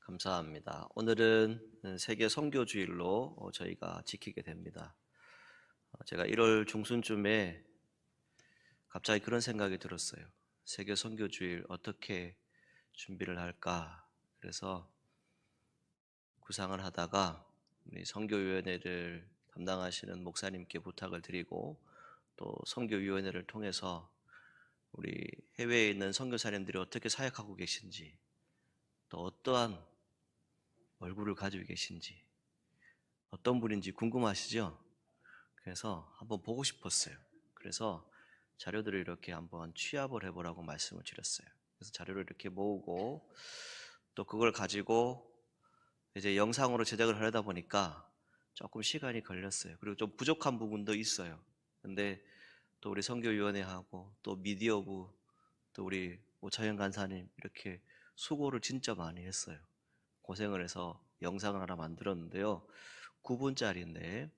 감사합니다. 오늘은 세계 선교주일로 저희가 지키게 됩니다. 제가 1월 중순쯤에 갑자기 그런 생각이 들었어요. 세계 선교주일 어떻게 준비를 할까? 그래서 구상을 하다가 우리 선교위원회를 담당하시는 목사님께 부탁을 드리고 또 선교위원회를 통해서 우리 해외에 있는 선교사님들이 어떻게 사역하고 계신지 또 어떠한 얼굴을 가지고 계신지 어떤 분인지 궁금하시죠? 그래서 한번 보고 싶었어요. 그래서 자료들을 이렇게 한번 취합을 해보라고 말씀을 드렸어요. 그래서 자료를 이렇게 모으고 또 그걸 가지고 이제 영상으로 제작을 하려다 보니까 조금 시간이 걸렸어요. 그리고 좀 부족한 부분도 있어요. 근데 또 우리 선교위원회하고 또 미디어부 또 우리 오차영 간사님 이렇게 수고를 진짜 많이 했어요. 고생을 해서 영상을 하나 만들었는데요. 9분짜리인데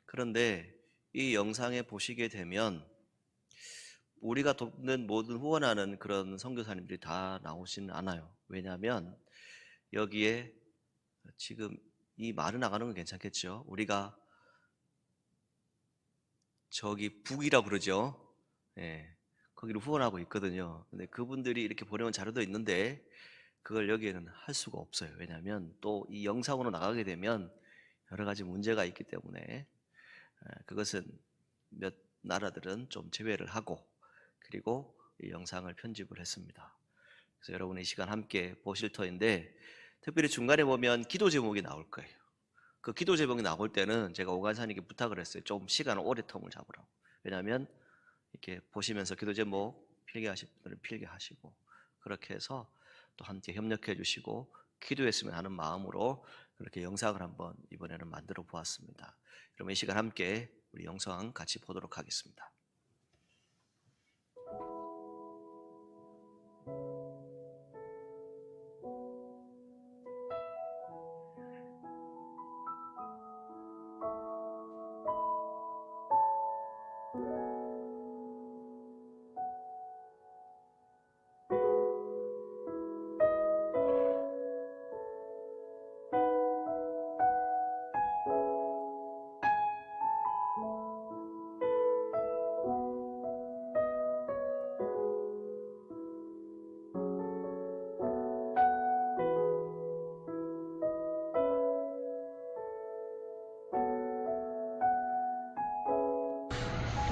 그런데 이 영상에 보시게 되면 우리가 돕는 모든 후원하는 그런 선교사님들이 다 나오지는 않아요. 왜냐하면 여기에 지금 이 말을 나가는 건 괜찮겠죠. 우리가 저기 북이라고 그러죠. 예, 거기로 후원하고 있거든요. 근데 그분들이 이렇게 보내온 자료도 있는데 그걸 여기에는 할 수가 없어요. 왜냐하면 또 이 영상으로 나가게 되면 여러 가지 문제가 있기 때문에 그것은 몇 나라들은 좀 제외를 하고 그리고 이 영상을 편집을 했습니다. 그래서 여러분 이 시간 함께 보실 터인데 특별히 중간에 보면 기도 제목이 나올 거예요. 그 기도 제목이 나올 때는 제가 오간사님께 부탁을 했어요. 좀 시간을 오래 텀을 잡으라고. 왜냐하면 이렇게 보시면서 기도 제목 필기하실 분들은 필기하시고 그렇게 해서 또 함께 협력해 주시고 기도했으면 하는 마음으로 그렇게 영상을 한번 이번에는 만들어 보았습니다. 그럼 이 시간 함께 우리 영상 같이 보도록 하겠습니다.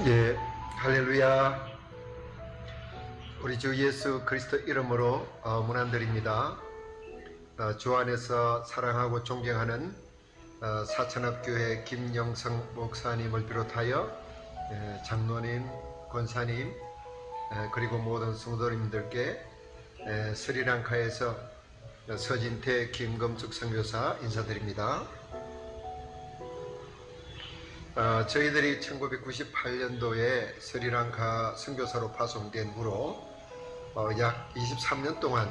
예, 할렐루야. 우리 주 예수 그리스도 이름으로 문안드립니다. 주 안에서 사랑하고 존경하는 사천업교회 김영성 목사님을 비롯하여 장로님, 권사님 그리고 모든 성도님들께 스리랑카에서 서진태 김금숙 선교사 인사드립니다. 저희들이 1998년도에 스리랑카 선교사로 파송된 후로 약 23년 동안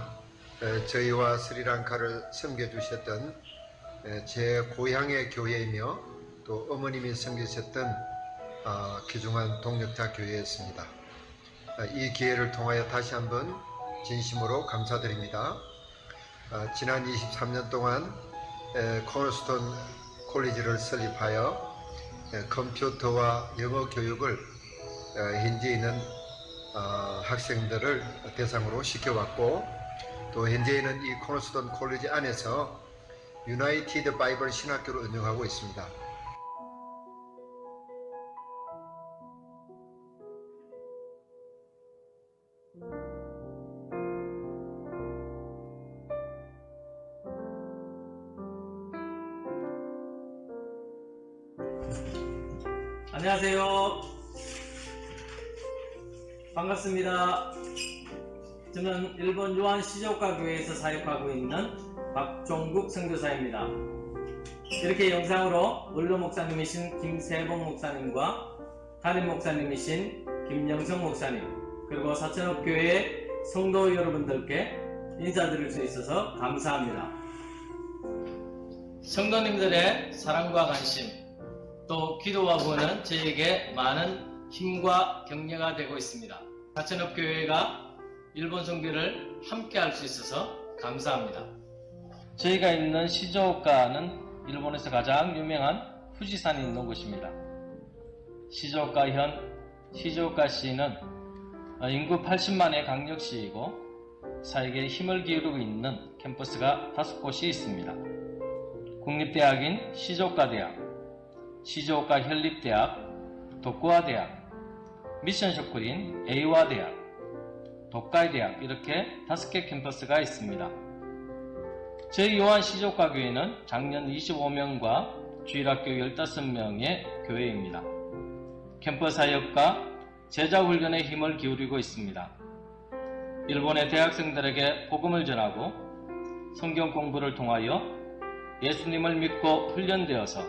저희와 스리랑카를 섬겨주셨던 제 고향의 교회이며 또 어머님이 섬기셨던 귀중한 동력자 교회였습니다. 이 기회를 통하여 다시 한번 진심으로 감사드립니다. 지난 23년 동안 코너스톤 콜리지를 설립하여 컴퓨터와 영어 교육을 현지에 있는 학생들을 대상으로 시켜왔고 또 현재는 이 코너스톤 콜리지 안에서 유나이티드 바이블 신학교를 운영하고 있습니다. 안녕하세요. 반갑습니다. 저는 일본 요한 시조카 교회에서 사역하고 있는 박종국 선교사입니다. 이렇게 영상으로 원로 목사님이신 김세봉 목사님과 담임 목사님이신 김영성 목사님 그리고 사천업교회 성도 여러분들께 인사드릴 수 있어서 감사합니다. 성도님들의 사랑과 관심 또 기도와 후원은 저에게 많은 힘과 격려가 되고 있습니다. 사천업교회가 일본 선교를 함께 할 수 있어서 감사합니다. 저희가 있는 시즈오카는 일본에서 가장 유명한 후지산이 있는 곳입니다. 시즈오카현 시즈오카시는 인구 80만의 강력시이고 사회계에 힘을 기울이고 있는 캠퍼스가 5곳이 있습니다. 국립대학인 시즈오카대학, 시즈오카 현립대학, 도쿠아대학, 미션쇼쿠린 에이와대학, 도카이대학 이렇게 5개 캠퍼스가 있습니다. 저희 요한 시즈오카 교회는 작년 25명과 주일학교 15명의 교회입니다. 캠퍼스 사역과 제자훈련에 힘을 기울이고 있습니다. 일본의 대학생들에게 복음을 전하고 성경 공부를 통하여 예수님을 믿고 훈련되어서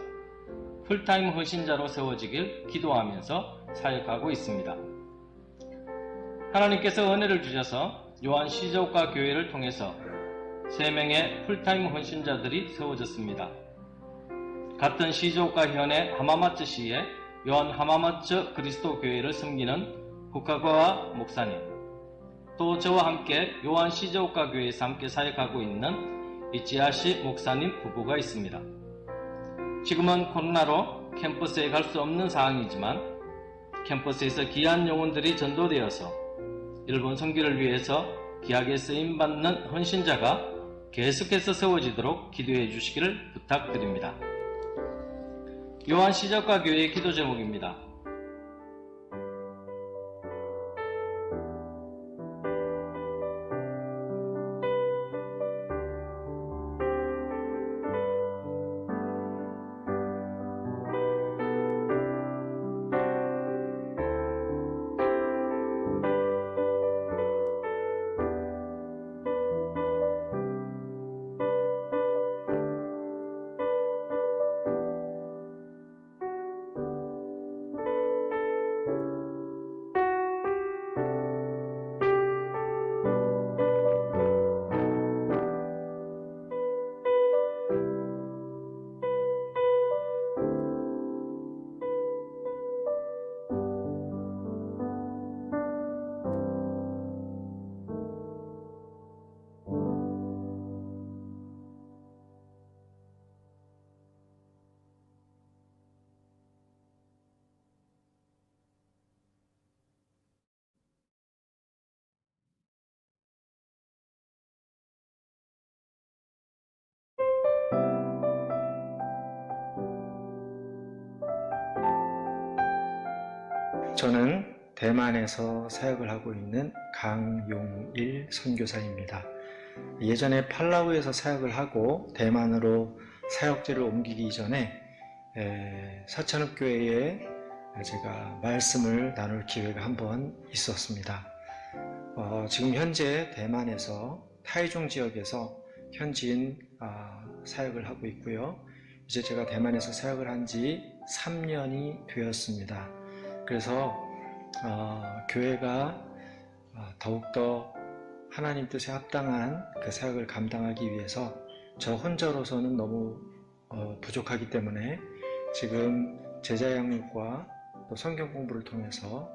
풀타임 헌신자로 세워지길 기도하면서 사역하고 있습니다. 하나님께서 은혜를 주셔서 요한 시즈오카 교회를 통해서 3명의 풀타임 헌신자들이 세워졌습니다. 같은 시즈오카 현의 하마마츠시의 요한 하마마츠 그리스도 교회를 섬기는 후카가와 목사님, 또 저와 함께 요한 시즈오카 교회에서 함께 사역하고 있는 이치하시 목사님 부부가 있습니다. 지금은 코로나로 캠퍼스에 갈 수 없는 상황이지만 캠퍼스에서 귀한 영혼들이 전도되어서 일본 선교를 위해서 귀하게 쓰임받는 헌신자가 계속해서 세워지도록 기도해 주시기를 부탁드립니다. 요한 시즈오카 교회의 기도 제목입니다. 저는 대만에서 사역을 하고 있는 강용일 선교사입니다. 예전에 팔라우에서 사역을 하고 대만으로 사역지를 옮기기 전에 사천읍교회에 제가 말씀을 나눌 기회가 한번 있었습니다. 지금 현재 대만에서 타이중 지역에서 현지인 사역을 하고 있고요. 이제 제가 대만에서 사역을 한 지 3년이 되었습니다. 그래서 교회가 더욱더 하나님 뜻에 합당한 그 사역을 감당하기 위해서 저 혼자로서는 너무 부족하기 때문에 지금 제자 양육과 또 성경 공부를 통해서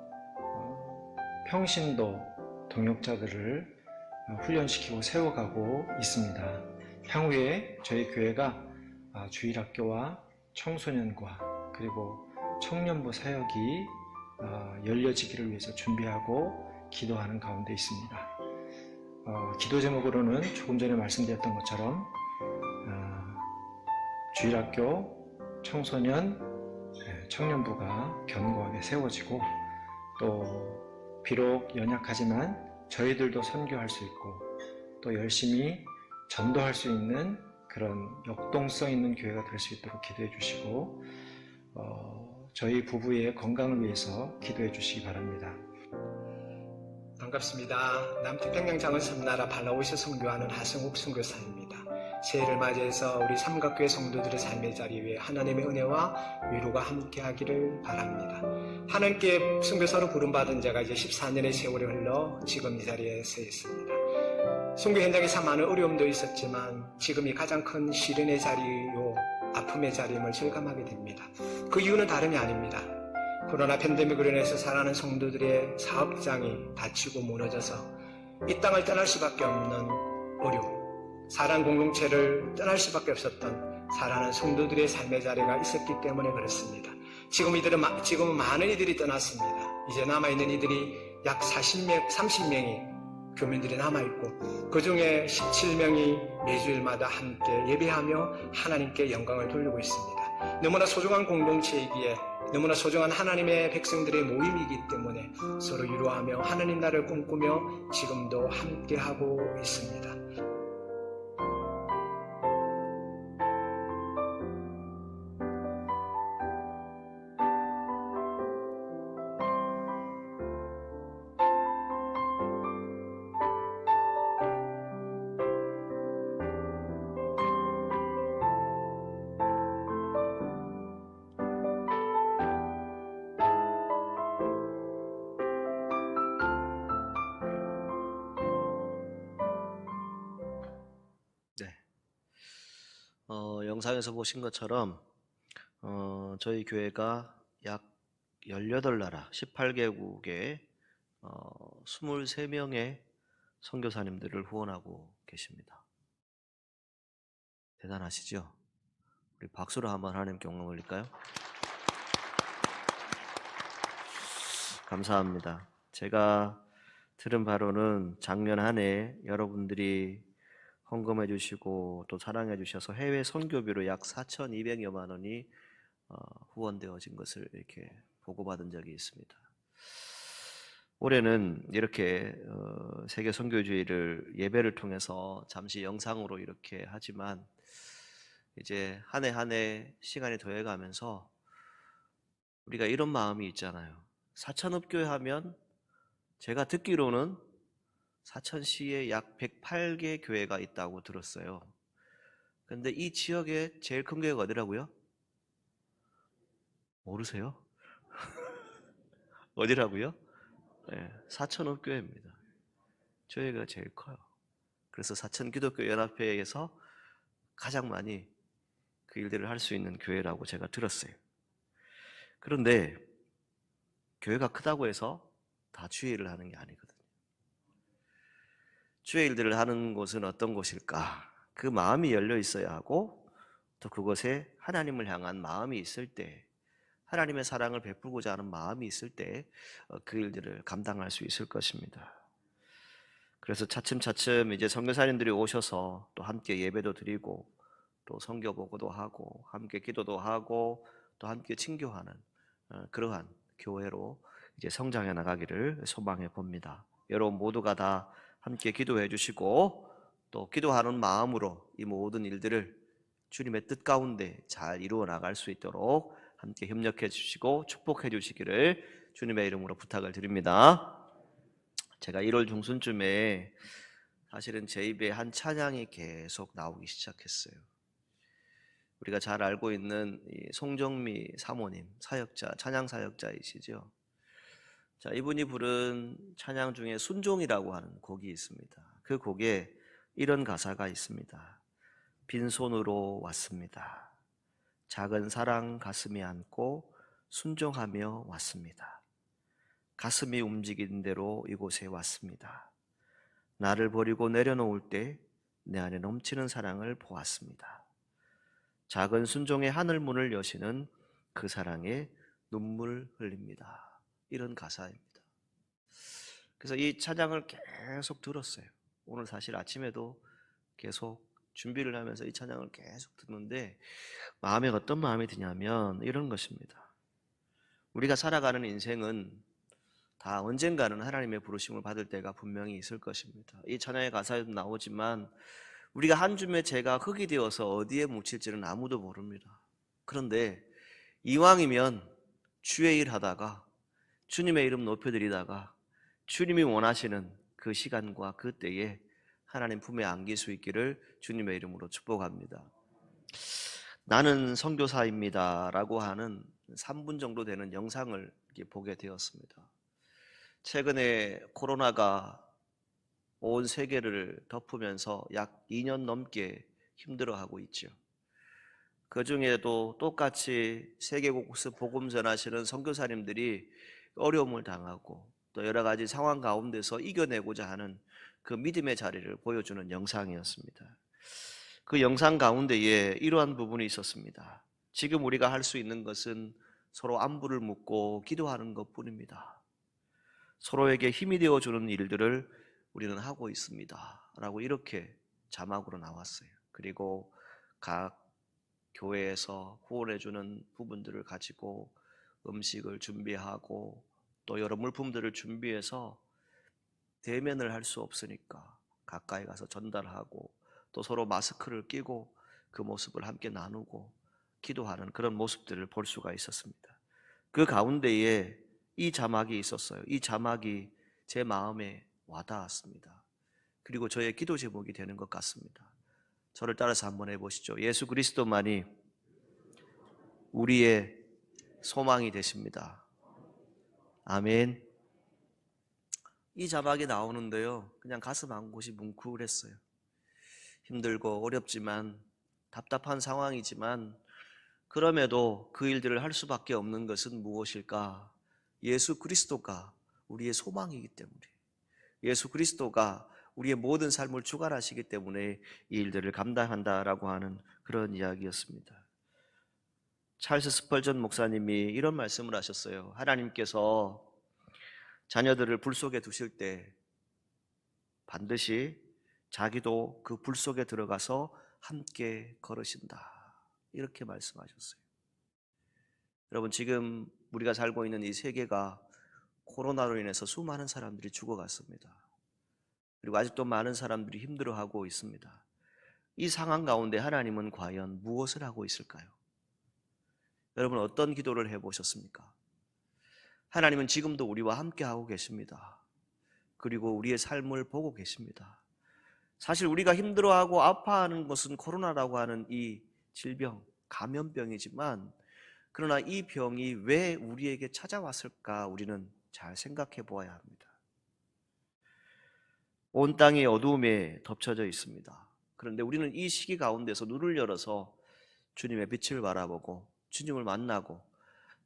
평신도 동역자들을 훈련시키고 세워가고 있습니다. 향후에 저희 교회가 주일학교와 청소년과 그리고 청년부 사역이 열려지기를 위해서 준비하고 기도하는 가운데 있습니다. 기도 제목으로는 조금 전에 말씀드렸던 것처럼 주일학교, 청소년, 청년부가 견고하게 세워지고 또 비록 연약하지만 저희들도 선교할 수 있고 또 열심히 전도할 수 있는 그런 역동성 있는 교회가 될 수 있도록 기도해 주시고 저희 부부의 건강을 위해서 기도해 주시기 바랍니다. 반갑습니다. 남태평양 장원 섬나라 팔라우에서 선교하는 하승욱 선교사입니다. 새해를 맞이해서 우리 삼각교회 성도들의 삶의 자리 위에 하나님의 은혜와 위로가 함께하기를 바랍니다. 하나님께 선교사로 부름받은 자가 이제 14년의 세월이 흘러 지금 이 자리에 서 있습니다. 선교 현장에서 많은 어려움도 있었지만 지금이 가장 큰 시련의 자리요 아픔의 자리임을 절감하게 됩니다. 그 이유는 다름이 아닙니다. 코로나 팬데믹으로 인해서 살아가는 성도들의 사업장이 닫히고 무너져서 이 땅을 떠날 수밖에 없는 어려움, 사랑 공동체를 떠날 수밖에 없었던 사랑하는 성도들의 삶의 자리가 있었기 때문에 그렇습니다. 지금은 많은 이들이 떠났습니다. 이제 남아있는 이들이 약 30명이 교민들이 남아있고 그 중에 17명이 매주일마다 함께 예배하며 하나님께 영광을 돌리고 있습니다. 너무나 소중한 공동체이기에 너무나 소중한 하나님의 백성들의 모임이기 때문에 서로 위로하며 하나님 나라를 꿈꾸며 지금도 함께하고 있습니다. 네. 영상에서 보신 것처럼 저희 교회가 약 18나라 18개국에 23명의 선교사님들을 후원하고 계십니다. 대단하시죠? 우리 박수로 한번 하나님께 영광 올릴까요? 감사합니다. 제가 들은 바로는 작년 한 해 여러분들이 헌금해 주시고 또 사랑해 주셔서 해외 선교비로 약 4,200여만 원이 후원되어진 것을 이렇게 보고받은 적이 있습니다. 올해는 이렇게 세계 선교주의를 예배를 통해서 잠시 영상으로 이렇게 하지만 이제 한 해 한 해 시간이 더해가면서 우리가 이런 마음이 있잖아요. 사천읍교회 하면 제가 듣기로는 사천시에 약 108개 교회가 있다고 들었어요. 근데 이 지역에 제일 큰 교회가 어디라고요? 모르세요? 어디라고요? 네, 사천읍교회입니다. 저희가 제일 커요. 그래서 사천기독교연합회에서 가장 많이 그 일들을 할 수 있는 교회라고 제가 들었어요. 그런데 교회가 크다고 해서 다 주의 일을 하는 게 아니거든요. 주의 일들을 하는 곳은 어떤 곳일까? 그 마음이 열려 있어야 하고 또 그곳에 하나님을 향한 마음이 있을 때, 하나님의 사랑을 베풀고자 하는 마음이 있을 때 그 일들을 감당할 수 있을 것입니다. 그래서 차츰차츰 이제 선교사님들이 오셔서 또 함께 예배도 드리고 또 선교 보고도 하고 함께 기도도 하고 또 함께 친교하는 그러한 교회로 이제 성장해 나가기를 소망해 봅니다. 여러분 모두가 다 함께 기도해 주시고 또 기도하는 마음으로 이 모든 일들을 주님의 뜻 가운데 잘 이루어 나갈 수 있도록 함께 협력해 주시고 축복해 주시기를 주님의 이름으로 부탁을 드립니다. 제가 1월 중순쯤에 사실은 제 입에 한 찬양이 계속 나오기 시작했어요. 우리가 잘 알고 있는 이 송정미 사모님, 사역자, 찬양 사역자이시죠. 자, 이분이 부른 찬양 중에 순종이라고 하는 곡이 있습니다. 그 곡에 이런 가사가 있습니다. 빈손으로 왔습니다. 작은 사랑 가슴에 안고 순종하며 왔습니다. 가슴이 움직이는 대로 이곳에 왔습니다. 나를 버리고 내려놓을 때 내 안에 넘치는 사랑을 보았습니다. 작은 순종의 하늘문을 여시는 그 사랑에 눈물 흘립니다. 이런 가사입니다. 그래서 이 찬양을 계속 들었어요. 오늘 사실 아침에도 계속 준비를 하면서 이 찬양을 계속 듣는데 마음에 어떤 마음이 드냐면 이런 것입니다. 우리가 살아가는 인생은 다 언젠가는 하나님의 부르심을 받을 때가 분명히 있을 것입니다. 이 찬양의 가사에도 나오지만 우리가 한 줌의 재가 흙이 되어서 어디에 묻힐지는 아무도 모릅니다. 그런데 이왕이면 주의 일 하다가 주님의 이름 높여드리다가 주님이 원하시는 그 시간과 그 때에 하나님 품에 안길 수 있기를 주님의 이름으로 축복합니다. 나는 선교사입니다 라고 하는 3분 정도 되는 영상을 보게 되었습니다. 최근에 코로나가 온 세계를 덮으면서 약 2년 넘게 힘들어하고 있죠. 그 중에도 똑같이 세계 곳곳에 복음 전하시는 선교사님들이 어려움을 당하고 또 여러 가지 상황 가운데서 이겨내고자 하는 그 믿음의 자리를 보여주는 영상이었습니다. 그 영상 가운데에 이러한 부분이 있었습니다. 지금 우리가 할 수 있는 것은 서로 안부를 묻고 기도하는 것뿐입니다. 서로에게 힘이 되어주는 일들을 우리는 하고 있습니다. 라고 이렇게 자막으로 나왔어요. 그리고 각 교회에서 후원해주는 부분들을 가지고 음식을 준비하고 또 여러 물품들을 준비해서 대면을 할 수 없으니까 가까이 가서 전달하고 또 서로 마스크를 끼고 그 모습을 함께 나누고 기도하는 그런 모습들을 볼 수가 있었습니다. 그 가운데에 이 자막이 있었어요. 이 자막이 제 마음에 와닿았습니다. 그리고 저의 기도 제목이 되는 것 같습니다. 저를 따라서 한번 해보시죠. 예수 그리스도만이 우리의 소망이 되십니다. 아멘. 이 자막이 나오는데요, 그냥 가슴 한 곳이 뭉클했어요. 힘들고 어렵지만 답답한 상황이지만 그럼에도 그 일들을 할 수밖에 없는 것은 무엇일까? 예수 그리스도가 우리의 소망이기 때문에, 예수 그리스도가 우리의 모든 삶을 주관하시기 때문에 이 일들을 감당한다라고 하는 그런 이야기였습니다. 찰스 스펄전 목사님이 이런 말씀을 하셨어요. 하나님께서 자녀들을 불 속에 두실 때 반드시 자기도 그 불 속에 들어가서 함께 걸으신다, 이렇게 말씀하셨어요. 여러분, 지금 우리가 살고 있는 이 세계가 코로나로 인해서 수많은 사람들이 죽어갔습니다. 그리고 아직도 많은 사람들이 힘들어하고 있습니다. 이 상황 가운데 하나님은 과연 무엇을 하고 있을까요? 여러분, 어떤 기도를 해보셨습니까? 하나님은 지금도 우리와 함께 하고 계십니다. 그리고 우리의 삶을 보고 계십니다. 사실 우리가 힘들어하고 아파하는 것은 코로나라고 하는 이 질병, 감염병이지만, 그러나 이 병이 왜 우리에게 찾아왔을까 우리는 잘 생각해 보아야 합니다. 온 땅이 어두움에 덮쳐져 있습니다. 그런데 우리는 이 시기 가운데서 눈을 열어서 주님의 빛을 바라보고 주님을 만나고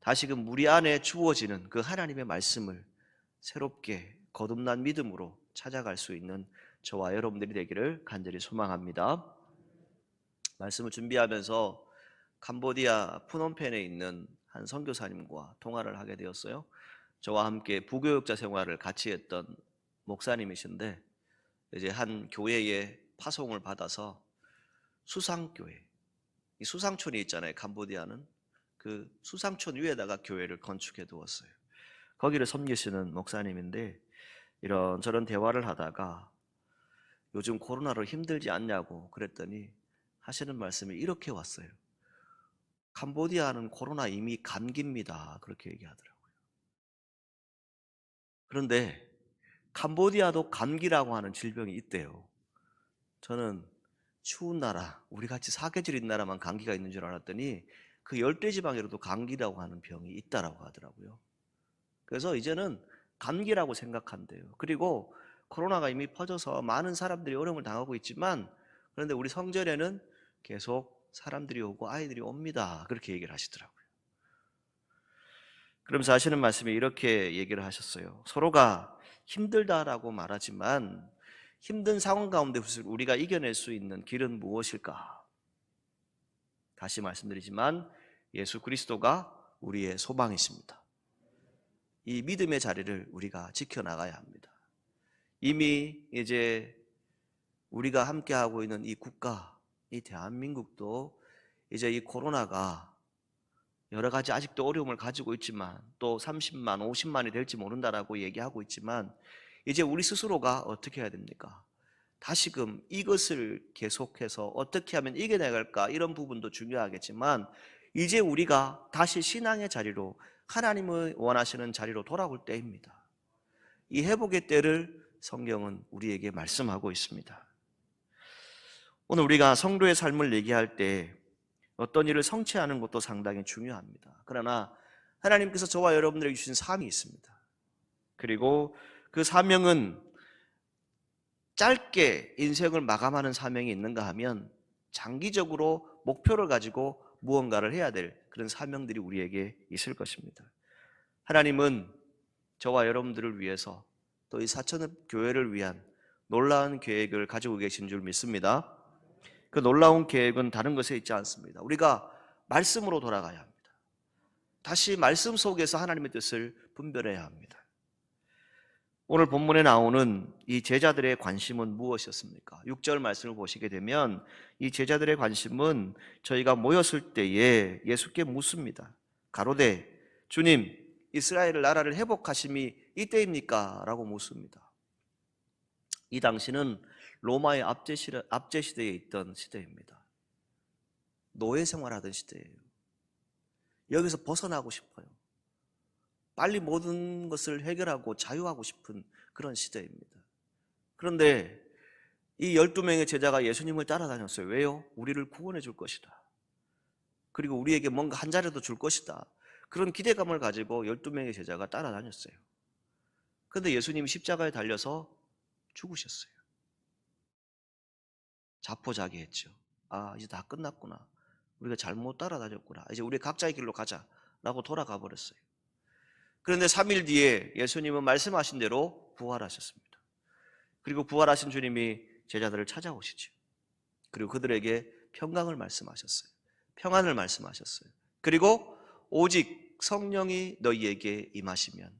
다시금 우리 안에 주어지는 그 하나님의 말씀을 새롭게 거듭난 믿음으로 찾아갈 수 있는 저와 여러분들이 되기를 간절히 소망합니다. 말씀을 준비하면서 캄보디아 푸놈펜에 있는 한 선교사님과 통화를 하게 되었어요. 저와 함께 부교육자 생활을 같이 했던 목사님이신데, 이제 한 교회에 파송을 받아서 수상교회, 이 수상촌이 있잖아요. 캄보디아는 그 수상촌 위에다가 교회를 건축해 두었어요. 거기를 섬기시는 목사님인데, 이런저런 대화를 하다가 요즘 코로나로 힘들지 않냐고 그랬더니 하시는 말씀이 이렇게 왔어요. 캄보디아는 코로나 이미 감기입니다, 그렇게 얘기하더라고요. 그런데 캄보디아도 감기라고 하는 질병이 있대요. 저는 추운 나라, 우리같이 사계절인 나라만 감기가 있는 줄 알았더니 그 열대지방에도 감기라고 하는 병이 있다라고 하더라고요. 그래서 이제는 감기라고 생각한대요. 그리고 코로나가 이미 퍼져서 많은 사람들이 어려움을 당하고 있지만, 그런데 우리 성전에는 계속 사람들이 오고 아이들이 옵니다, 그렇게 얘기를 하시더라고요. 그러면서 하시는 말씀이 이렇게 얘기를 하셨어요. 서로가 힘들다라고 말하지만 힘든 상황 가운데 우리가 이겨낼 수 있는 길은 무엇일까? 다시 말씀드리지만 예수 그리스도가 우리의 소망이십니다. 이 믿음의 자리를 우리가 지켜나가야 합니다. 이미 이제 우리가 함께하고 있는 이 국가, 이 대한민국도 이제 이 코로나가 여러 가지 아직도 어려움을 가지고 있지만, 또 30만, 50만이 될지 모른다라고 얘기하고 있지만, 이제 우리 스스로가 어떻게 해야 됩니까? 다시금 이것을 계속해서 어떻게 하면 이겨내갈까, 이런 부분도 중요하겠지만, 이제 우리가 다시 신앙의 자리로, 하나님의 원하시는 자리로 돌아올 때입니다. 이 회복의 때를 성경은 우리에게 말씀하고 있습니다. 오늘 우리가 성도의 삶을 얘기할 때 어떤 일을 성취하는 것도 상당히 중요합니다. 그러나 하나님께서 저와 여러분들에게 주신 사명이 있습니다. 그리고 그 사명은 짧게 인생을 마감하는 사명이 있는가 하면 장기적으로 목표를 가지고 무언가를 해야 될 그런 사명들이 우리에게 있을 것입니다. 하나님은 저와 여러분들을 위해서 또 이 사천읍 교회를 위한 놀라운 계획을 가지고 계신 줄 믿습니다. 그 놀라운 계획은 다른 것에 있지 않습니다. 우리가 말씀으로 돌아가야 합니다. 다시 말씀 속에서 하나님의 뜻을 분별해야 합니다. 오늘 본문에 나오는 이 제자들의 관심은 무엇이었습니까? 6절 말씀을 보시게 되면 이 제자들의 관심은 저희가 모였을 때에 예수께 묻습니다. 가로되 주님, 이스라엘 나라를 회복하심이 이때입니까? 라고 묻습니다. 이 당시는 로마의 압제 시대에 있던 시대입니다. 노예 생활하던 시대예요. 여기서 벗어나고 싶어요. 빨리 모든 것을 해결하고 자유하고 싶은 그런 시대입니다. 그런데 이 12명의 제자가 예수님을 따라다녔어요. 왜요? 우리를 구원해 줄 것이다. 그리고 우리에게 뭔가 한 자리도 줄 것이다. 그런 기대감을 가지고 12명의 제자가 따라다녔어요. 그런데 예수님이 십자가에 달려서 죽으셨어요. 자포자기했죠. 아, 이제 다 끝났구나. 우리가 잘못 따라다녔구나. 이제 우리 각자의 길로 가자라고 돌아가 버렸어요. 그런데 3일 뒤에 예수님은 말씀하신 대로 부활하셨습니다. 그리고 부활하신 주님이 제자들을 찾아오시죠. 그리고 그들에게 평강을 말씀하셨어요. 평안을 말씀하셨어요. 그리고 오직 성령이 너희에게 임하시면,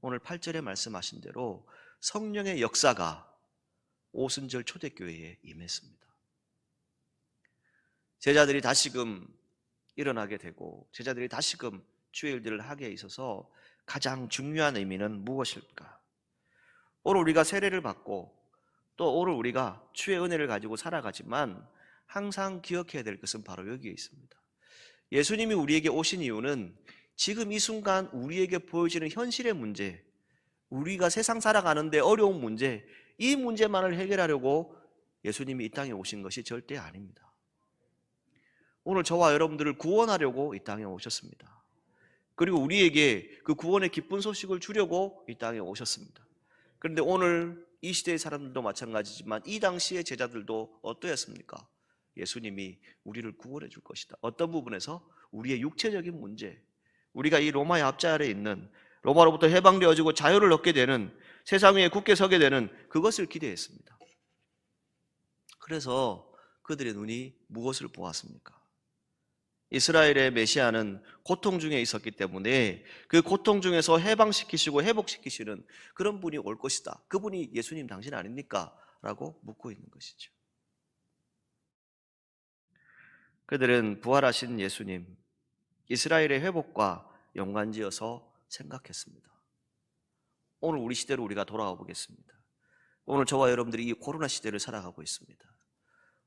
오늘 8절에 말씀하신 대로 성령의 역사가 오순절 초대교회에 임했습니다. 제자들이 다시금 일어나게 되고 제자들이 다시금 주의 일들을 하게 있어서 가장 중요한 의미는 무엇일까? 오늘 우리가 세례를 받고 또 오늘 우리가 주의 은혜를 가지고 살아가지만 항상 기억해야 될 것은 바로 여기에 있습니다. 예수님이 우리에게 오신 이유는 지금 이 순간 우리에게 보여지는 현실의 문제, 우리가 세상 살아가는데 어려운 문제, 이 문제만을 해결하려고 예수님이 이 땅에 오신 것이 절대 아닙니다. 오늘 저와 여러분들을 구원하려고 이 땅에 오셨습니다. 그리고 우리에게 그 구원의 기쁜 소식을 주려고 이 땅에 오셨습니다. 그런데 오늘 이 시대의 사람들도 마찬가지지만 이 당시의 제자들도 어떠했습니까? 예수님이 우리를 구원해 줄 것이다. 어떤 부분에서? 우리의 육체적인 문제, 우리가 이 로마의 압제 아래에 있는, 로마로부터 해방되어지고 자유를 얻게 되는, 세상 위에 굳게 서게 되는 그것을 기대했습니다. 그래서 그들의 눈이 무엇을 보았습니까? 이스라엘의 메시아는 고통 중에 있었기 때문에 그 고통 중에서 해방시키시고 회복시키시는 그런 분이 올 것이다. 그분이 예수님 당신 아닙니까? 라고 묻고 있는 것이죠. 그들은 부활하신 예수님, 이스라엘의 회복과 연관지어서 생각했습니다. 오늘 우리 시대로 우리가 돌아와 보겠습니다. 오늘 저와 여러분들이 이 코로나 시대를 살아가고 있습니다.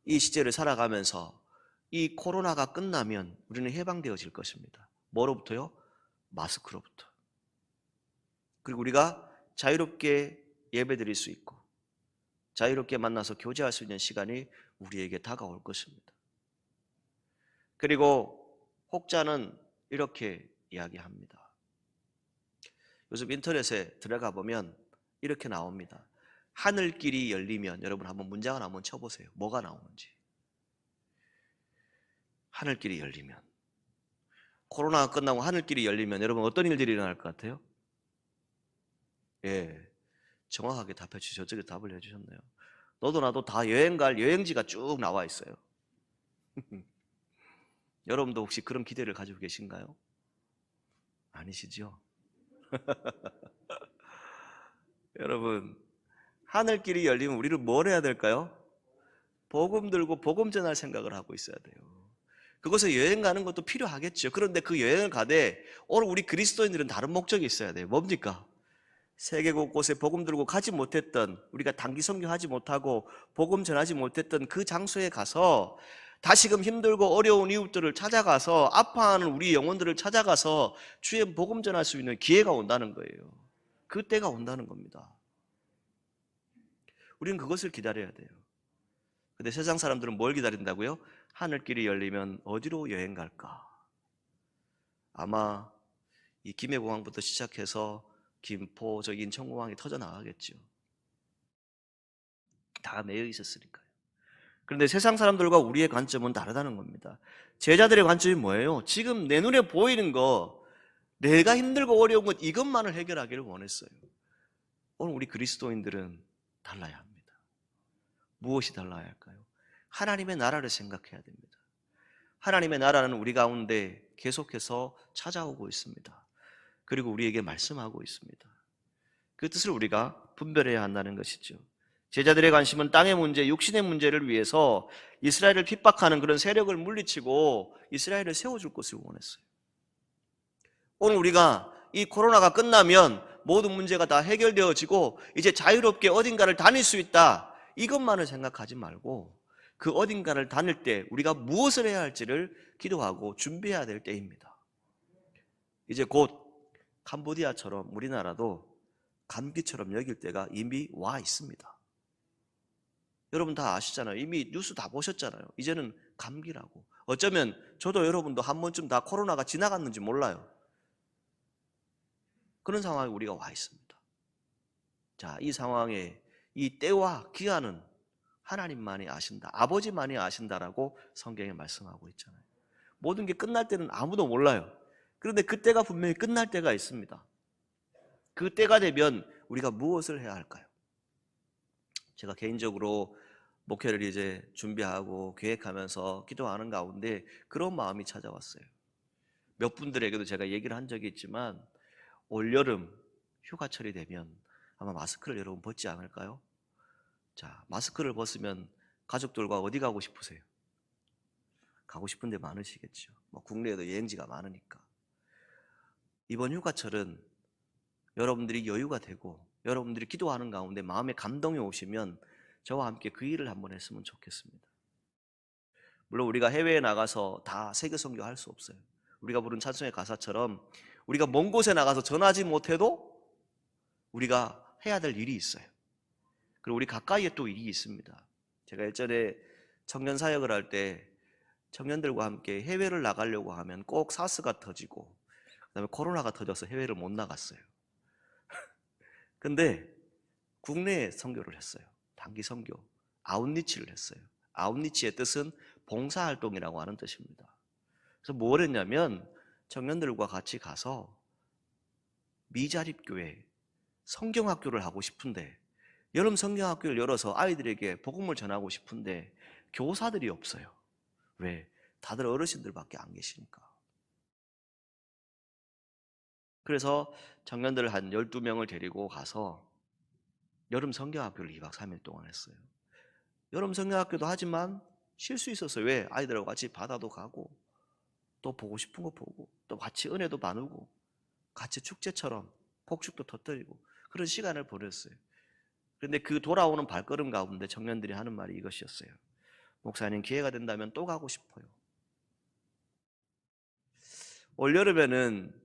이 시대를 살아가면서 이 코로나가 끝나면 우리는 해방되어질 것입니다. 뭐로부터요? 마스크로부터. 그리고 우리가 자유롭게 예배드릴 수 있고 자유롭게 만나서 교제할 수 있는 시간이 우리에게 다가올 것입니다. 그리고 혹자는 이렇게 이야기합니다. 요즘 인터넷에 들어가 보면 이렇게 나옵니다. 하늘길이 열리면, 여러분 한번 문장을 한번 쳐보세요. 뭐가 나오는지. 하늘길이 열리면, 코로나가 끝나고 하늘길이 열리면 여러분 어떤 일들이 일어날 것 같아요? 예, 정확하게 답해 주시죠. 저쪽에 답을 해주셨네요. 너도 나도 다 여행 갈 여행지가 쭉 나와 있어요. 여러분도 혹시 그런 기대를 가지고 계신가요? 아니시죠? 여러분, 하늘길이 열리면 우리는 뭘 해야 될까요? 복음 들고 복음 전할 생각을 하고 있어야 돼요. 그곳에 여행 가는 것도 필요하겠죠. 그런데 그 여행을 가되 오늘 우리 그리스도인들은 다른 목적이 있어야 돼요. 뭡니까? 세계 곳곳에 복음 들고 가지 못했던, 우리가 단기 선교하지 못하고 복음 전하지 못했던 그 장소에 가서 다시금 힘들고 어려운 이웃들을 찾아가서 아파하는 우리 영혼들을 찾아가서 주의 복음 전할 수 있는 기회가 온다는 거예요. 그 때가 온다는 겁니다. 우리는 그것을 기다려야 돼요. 근데 세상 사람들은 뭘 기다린다고요? 하늘길이 열리면 어디로 여행 갈까? 아마 이 김해공항부터 시작해서 김포, 저 인천공항이 터져나가겠죠. 다 매여 있었으니까요. 그런데 세상 사람들과 우리의 관점은 다르다는 겁니다. 제자들의 관점이 뭐예요? 지금 내 눈에 보이는 거, 내가 힘들고 어려운 것, 이것만을 해결하기를 원했어요. 오늘 우리 그리스도인들은 달라야 합니다. 무엇이 달라야 할까요? 하나님의 나라를 생각해야 됩니다. 하나님의 나라는 우리 가운데 계속해서 찾아오고 있습니다. 그리고 우리에게 말씀하고 있습니다. 그 뜻을 우리가 분별해야 한다는 것이죠. 제자들의 관심은 땅의 문제, 육신의 문제를 위해서 이스라엘을 핍박하는 그런 세력을 물리치고 이스라엘을 세워줄 것을 원했어요. 오늘 우리가 이 코로나가 끝나면 모든 문제가 다 해결되어지고 이제 자유롭게 어딘가를 다닐 수 있다, 이것만을 생각하지 말고 그 어딘가를 다닐 때 우리가 무엇을 해야 할지를 기도하고 준비해야 될 때입니다. 이제 곧 캄보디아처럼 우리나라도 감기처럼 여길 때가 이미 와 있습니다. 여러분 다 아시잖아요. 이미 뉴스 다 보셨잖아요. 이제는 감기라고. 어쩌면 저도 여러분도 한 번쯤 다 코로나가 지나갔는지 몰라요. 그런 상황에 우리가 와 있습니다. 자, 이 상황에 이 때와 기한은 하나님만이 아신다, 아버지만이 아신다라고 성경에 말씀하고 있잖아요. 모든 게 끝날 때는 아무도 몰라요. 그런데 그때가 분명히 끝날 때가 있습니다. 그 때가 되면 우리가 무엇을 해야 할까요? 제가 개인적으로 목회를 이제 준비하고 계획하면서 기도하는 가운데 그런 마음이 찾아왔어요. 몇 분들에게도 제가 얘기를 한 적이 있지만 올여름 휴가철이 되면 아마 마스크를 여러분 벗지 않을까요? 자, 마스크를 벗으면 가족들과 어디 가고 싶으세요? 가고 싶은 데 많으시겠죠. 뭐 국내에도 여행지가 많으니까. 이번 휴가철은 여러분들이 여유가 되고 여러분들이 기도하는 가운데 마음에 감동이 오시면 저와 함께 그 일을 한번 했으면 좋겠습니다. 물론 우리가 해외에 나가서 다 세계 선교할 수 없어요. 우리가 부른 찬송의 가사처럼 우리가 먼 곳에 나가서 전하지 못해도 우리가 해야 될 일이 있어요. 그리고 우리 가까이에 또 일이 있습니다. 제가 예전에 청년 사역을 할 때 청년들과 함께 해외를 나가려고 하면 꼭 사스가 터지고 그다음에 코로나가 터져서 해외를 못 나갔어요. 근데 국내에 선교를 했어요. 단기 선교, 아웃리치를 했어요. 아웃리치의 뜻은 봉사활동이라고 하는 뜻입니다. 그래서 뭘 했냐면 청년들과 같이 가서 미자립교회 성경학교를 하고 싶은데, 여름 성경학교를 열어서 아이들에게 복음을 전하고 싶은데 교사들이 없어요. 왜? 다들 어르신들밖에 안 계시니까. 그래서 청년들 한 12명을 데리고 가서 여름 성경학교를 2박 3일 동안 했어요. 여름 성경학교도 하지만 쉴 수 있었어요. 왜? 아이들하고 같이 바다도 가고 또 보고 싶은 거 보고 또 같이 은혜도 나누고 같이 축제처럼 폭죽도 터뜨리고 그런 시간을 보냈어요. 그런데 그 돌아오는 발걸음 가운데 청년들이 하는 말이 이것이었어요. 목사님, 기회가 된다면 또 가고 싶어요. 올여름에는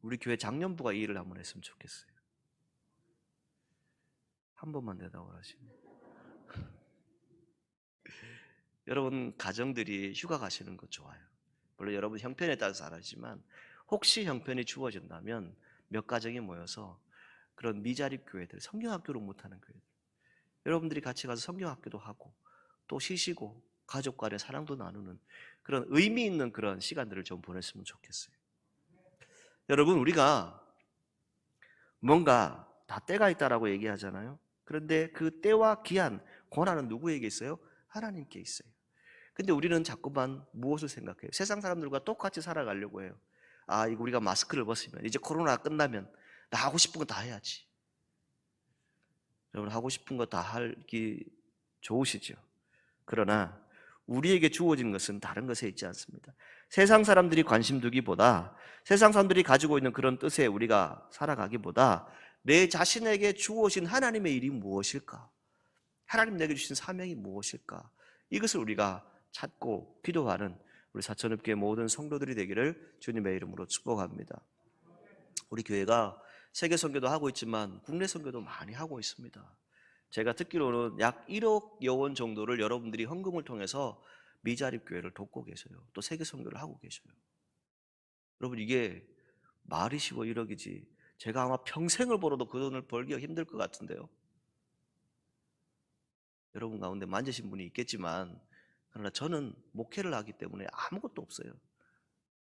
우리 교회 장년부가 이 일을 한번 했으면 좋겠어요. 한 번만 대답을 하시네. 여러분 가정들이 휴가 가시는 거 좋아요. 물론 여러분 형편에 따라서 알았지만 혹시 형편이 주어진다면 몇 가정이 모여서 그런 미자립 교회들, 성경학교를 못하는 교회들, 여러분들이 같이 가서 성경학교도 하고 또 쉬시고 가족 간의 사랑도 나누는 그런 의미 있는 그런 시간들을 좀 보냈으면 좋겠어요. 여러분, 우리가 뭔가 다 때가 있다라고 얘기하잖아요. 그런데 그 때와 기한, 권한은 누구에게 있어요? 하나님께 있어요. 근데 우리는 자꾸만 무엇을 생각해요? 세상 사람들과 똑같이 살아가려고 해요. 아, 이거 우리가 마스크를 벗으면, 이제 코로나가 끝나면 나 하고 싶은 거 다 해야지. 여러분, 하고 싶은 거 다 하기 좋으시죠? 그러나 우리에게 주어진 것은 다른 것에 있지 않습니다. 세상 사람들이 관심 두기보다, 세상 사람들이 가지고 있는 그런 뜻에 우리가 살아가기보다 내 자신에게 주어진 하나님의 일이 무엇일까? 하나님 내게 주신 사명이 무엇일까? 이것을 우리가 찾고 기도하는 우리 사천읍교회 모든 성도들이 되기를 주님의 이름으로 축복합니다. 우리 교회가 세계 선교도 하고 있지만 국내 선교도 많이 하고 있습니다. 제가 듣기로는 약 1억 원 정도를 여러분들이 헌금을 통해서 미자립 교회를 돕고 계셔요. 또 세계 선교를 하고 계셔요. 여러분, 이게 말이 쉬워 1억이지 제가 아마 평생을 벌어도 그 돈을 벌기가 힘들 것 같은데요. 여러분 가운데 만지신 분이 있겠지만, 그러나 저는 목회를 하기 때문에 아무것도 없어요.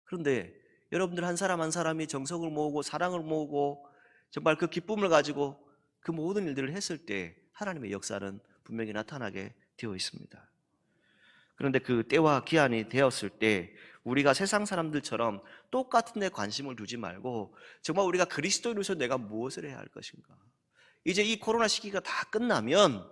그런데 여러분들 한 사람 한 사람이 정성을 모으고 사랑을 모으고 정말 그 기쁨을 가지고 그 모든 일들을 했을 때 하나님의 역사는 분명히 나타나게 되어 있습니다. 그런데 그 때와 기한이 되었을 때 우리가 세상 사람들처럼 똑같은 데 관심을 두지 말고 정말 우리가 그리스도인으로서 내가 무엇을 해야 할 것인가. 이제 이 코로나 시기가 다 끝나면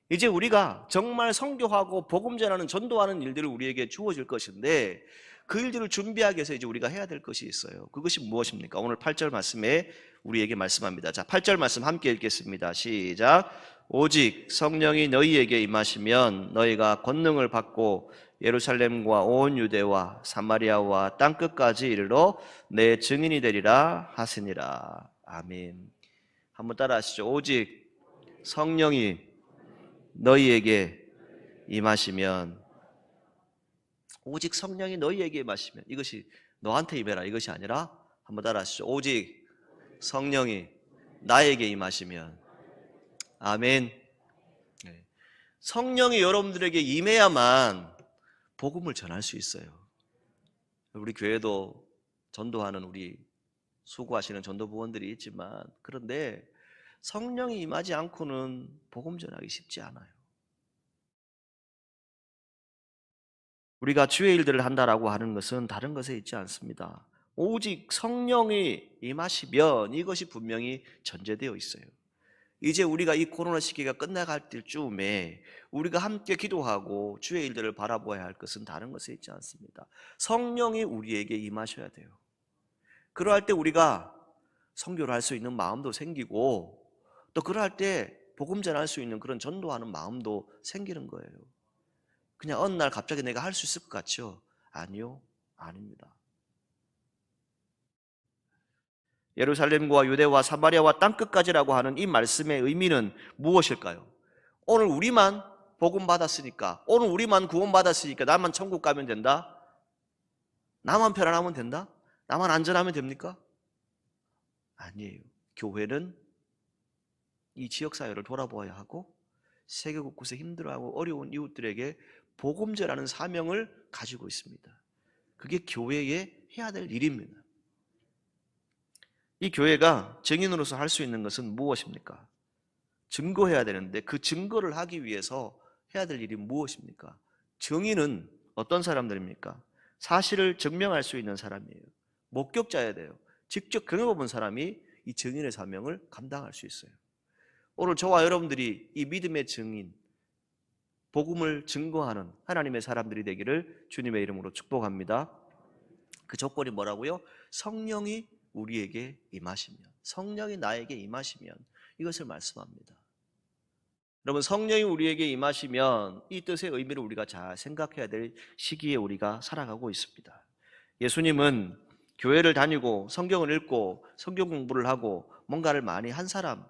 이제 우리가 정말 선교하고 복음 전하는 전도하는 일들을 우리에게 주어질 것인데 그 일들을 준비하기 위해서 이제 우리가 해야 될 것이 있어요. 그것이 무엇입니까? 오늘 8절 말씀에 우리에게 말씀합니다. 자, 8절 말씀 함께 읽겠습니다. 시작. 오직 성령이 너희에게 임하시면 너희가 권능을 받고 예루살렘과 온 유대와 사마리아와 땅끝까지 이르러 내 증인이 되리라 하시니라. 아멘. 한번 따라 하시죠. 오직 성령이 너희에게 임하시면, 오직 성령이 너희에게 임하시면, 이것이 너한테 임해라 이것이 아니라 한번 따라 하시죠. 오직 성령이 나에게 임하시면. 아멘. 성령이 여러분들에게 임해야만 복음을 전할 수 있어요. 우리 교회도 전도하는 우리 수고하시는 전도부원들이 있지만, 그런데 성령이 임하지 않고는 복음 전하기 쉽지 않아요. 우리가 주의 일들을 한다라고 하는 것은 다른 것에 있지 않습니다. 오직 성령이 임하시면, 이것이 분명히 전제되어 있어요. 이제 우리가 이 코로나 시기가 끝나갈 때쯤에 우리가 함께 기도하고 주의 일들을 바라보아야 할 것은 다른 것에 있지 않습니다. 성령이 우리에게 임하셔야 돼요. 그러할 때 우리가 선교를 할 수 있는 마음도 생기고, 또 그러할 때 복음 전할 수 있는 그런 전도하는 마음도 생기는 거예요. 그냥 어느 날 갑자기 내가 할 수 있을 것 같죠? 아니요, 아닙니다. 예루살렘과 유대와 사마리아와 땅끝까지라고 하는 이 말씀의 의미는 무엇일까요? 오늘 우리만 복음 받았으니까, 오늘 우리만 구원 받았으니까 나만 천국 가면 된다? 나만 편안하면 된다? 나만 안전하면 됩니까? 아니에요. 교회는 이 지역사회를 돌아보아야 하고 세계 곳곳에 힘들어하고 어려운 이웃들에게 복음 전하는 사명을 가지고 있습니다. 그게 교회의 해야 될 일입니다. 이 교회가 증인으로서 할 수 있는 것은 무엇입니까? 증거해야 되는데 그 증거를 하기 위해서 해야 될 일이 무엇입니까? 증인은 어떤 사람들입니까? 사실을 증명할 수 있는 사람이에요. 목격자여야 돼요. 직접 경험해본 사람이 이 증인의 사명을 감당할 수 있어요. 오늘 저와 여러분들이 이 믿음의 증인, 복음을 증거하는 하나님의 사람들이 되기를 주님의 이름으로 축복합니다. 그 조건이 뭐라고요? 성령이 우리에게 임하시면, 성령이 나에게 임하시면, 이것을 말씀합니다. 여러분, 성령이 우리에게 임하시면 이 뜻의 의미를 우리가 잘 생각해야 될 시기에 우리가 살아가고 있습니다. 예수님은 교회를 다니고 성경을 읽고 성경 공부를 하고 뭔가를 많이 한 사람,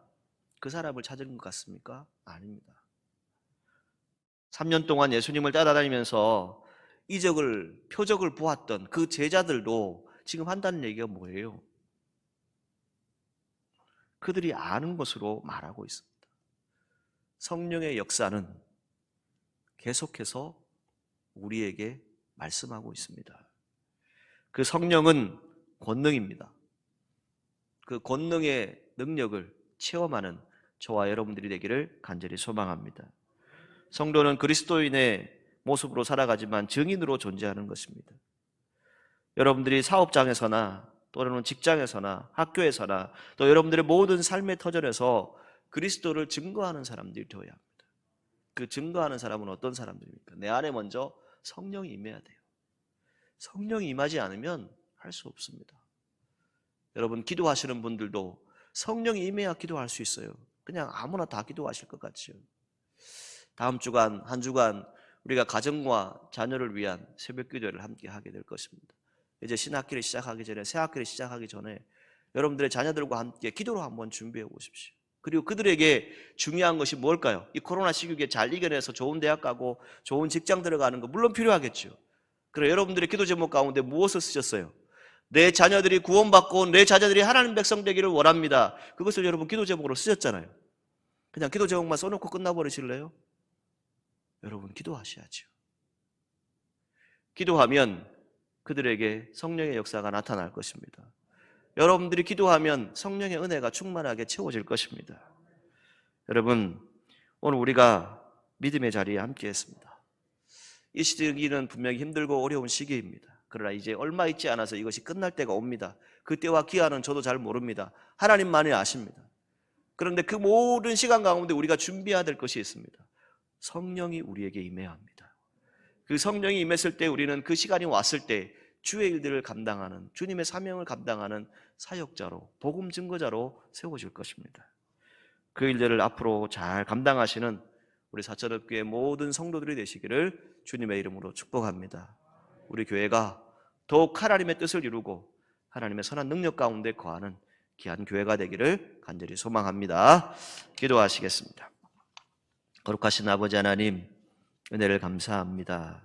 그 사람을 찾은 것 같습니까? 아닙니다. 3년 동안 예수님을 따라다니면서 이적을, 표적을 보았던 그 제자들도 지금 한다는 얘기가 뭐예요? 그들이 아는 것으로 말하고 있습니다. 성령의 역사는 계속해서 우리에게 말씀하고 있습니다. 그 성령은 권능입니다. 그 권능의 능력을 체험하는 저와 여러분들이 되기를 간절히 소망합니다. 성도는 그리스도인의 모습으로 살아가지만 증인으로 존재하는 것입니다. 여러분들이 사업장에서나 또는 직장에서나 학교에서나 또 여러분들의 모든 삶의 터전에서 그리스도를 증거하는 사람들이 되어야 합니다. 그 증거하는 사람은 어떤 사람들입니까? 내 안에 먼저 성령이 임해야 돼요. 성령이 임하지 않으면 할 수 없습니다. 여러분, 기도하시는 분들도 성령이 임해야 기도할 수 있어요. 그냥 아무나 다 기도하실 것 같죠. 다음 주간, 한 주간 우리가 가정과 자녀를 위한 새벽 기도를 함께 하게 될 것입니다. 이제 신학기를 시작하기 전에, 새학기를 시작하기 전에 여러분들의 자녀들과 함께 기도로 한번 준비해 보십시오. 그리고 그들에게 중요한 것이 뭘까요? 이 코로나 시국에 잘 이겨내서 좋은 대학 가고 좋은 직장 들어가는 거 물론 필요하겠죠. 그래, 여러분들의 기도 제목 가운데 무엇을 쓰셨어요? 내 자녀들이 구원받고 내 자녀들이 하나님 백성 되기를 원합니다. 그것을 여러분 기도 제목으로 쓰셨잖아요. 그냥 기도 제목만 써놓고 끝나버리실래요? 여러분 기도하셔야죠. 기도하면 그들에게 성령의 역사가 나타날 것입니다. 여러분들이 기도하면 성령의 은혜가 충만하게 채워질 것입니다. 여러분, 오늘 우리가 믿음의 자리에 함께 했습니다. 이 시기는 분명히 힘들고 어려운 시기입니다. 그러나 이제 얼마 있지 않아서 이것이 끝날 때가 옵니다. 그때와 기한은 저도 잘 모릅니다. 하나님만이 아십니다. 그런데 그 모든 시간 가운데 우리가 준비해야 될 것이 있습니다. 성령이 우리에게 임해야 합니다. 그 성령이 임했을 때 우리는 그 시간이 왔을 때 주의 일들을 감당하는, 주님의 사명을 감당하는 사역자로, 복음 증거자로 세워질 것입니다. 그 일들을 앞으로 잘 감당하시는 우리 사천읍교회 모든 성도들이 되시기를 주님의 이름으로 축복합니다. 우리 교회가 더욱 하나님의 뜻을 이루고 하나님의 선한 능력 가운데 거하는 귀한 교회가 되기를 간절히 소망합니다. 기도하시겠습니다. 거룩하신 아버지 하나님, 은혜를 감사합니다.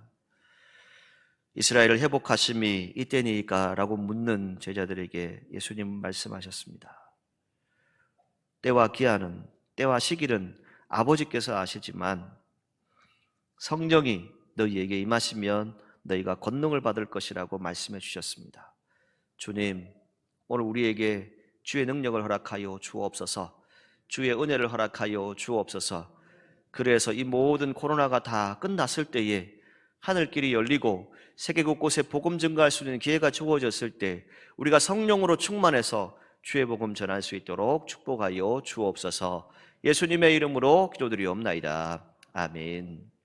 이스라엘을 회복하심이 이때니까 라고 묻는 제자들에게 예수님 말씀하셨습니다. 때와 기한은, 때와 시기는 아버지께서 아시지만 성령이 너희에게 임하시면 너희가 권능을 받을 것이라고 말씀해 주셨습니다. 주님, 오늘 우리에게 주의 능력을 허락하여 주옵소서, 주의 은혜를 허락하여 주옵소서. 그래서 이 모든 코로나가 다 끝났을 때에 하늘길이 열리고 세계 곳곳에 복음 증거할 수 있는 기회가 주어졌을 때 우리가 성령으로 충만해서 주의 복음 전할 수 있도록 축복하여 주옵소서. 예수님의 이름으로 기도드리옵나이다. 아멘.